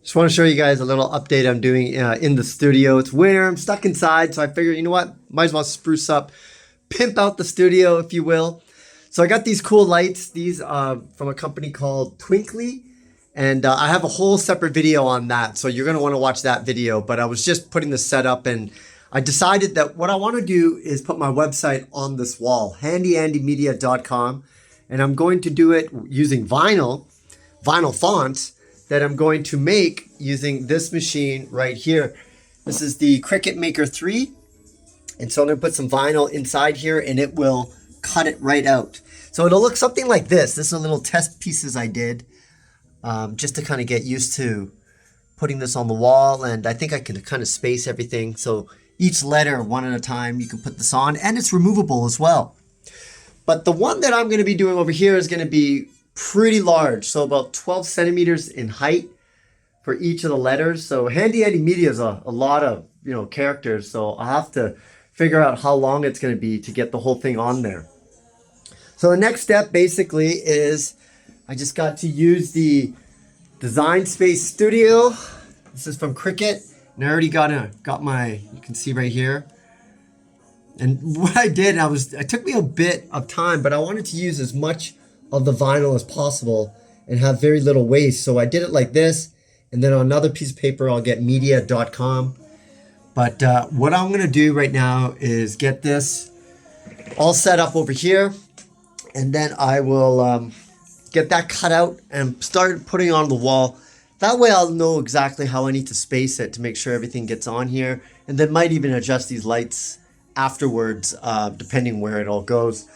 Just want to show you guys a little update I'm doing in the studio. It's winter, I'm stuck inside, so I figured, you know what, might as well spruce up, pimp out the studio, if you will. So I got these cool lights, these from a company called Twinkly, and I have a whole separate video on that, so you're going to want to watch that video, but I was just putting the setup, and I decided that what I want to do is put my website on this wall, handyandymedia.com, and I'm going to do it using vinyl fonts, that I'm going to make using this machine right here. This is the Cricut Maker 3. And so I'm gonna put some vinyl inside here and it will cut it right out. So it'll look something like this. This is a little test pieces I did just to kind of get used to putting this on the wall. And I think I can kind of space everything. So each letter one at a time, you can put this on, and it's removable as well. But the one that I'm gonna be doing over here is gonna be pretty large, so about 12 centimeters in height for each of the letters. So Handy Andy Media is a lot of characters, so I'll have to figure out how long it's going to be to get the whole thing on there. So the next step basically is I just got to use the Design Space Studio. This is from Cricut, and I already got my, you can see right here. And what I did, it took me a bit of time, but I wanted to use as much of the vinyl as possible and have very little waste. So I did it like this, and then on another piece of paper I'll get media.com. But what I'm gonna do right now is get this all set up over here, and then I will get that cut out and start putting it on the wall. That way I'll know exactly how I need to space it to make sure everything gets on here, and then might even adjust these lights afterwards depending where it all goes.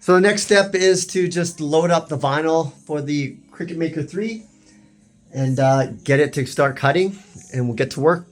So the next step is to just load up the vinyl for the Cricut Maker 3 and get it to start cutting, and we'll get to work.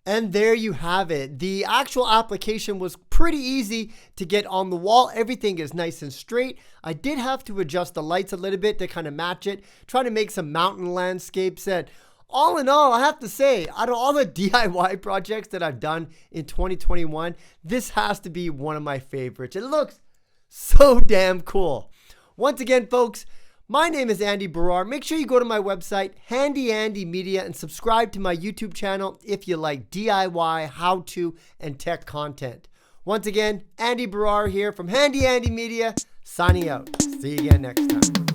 And there you have it. The actual application was pretty easy to get on the wall. Everything is nice and straight. I did have to adjust the lights a little bit to kind of match it, try to make some mountain landscapes. And all in all, I have to say, out of all the DIY projects that I've done in 2021, this has to be one of my favorites. It looks so damn cool. Once again, folks, my name is Andy Baryer. Make sure you go to my website, Handy Andy Media, and subscribe to my YouTube channel if you like DIY, how-to, and tech content. Once again, Andy Baryer here from Handy Andy Media, signing out. See you again next time.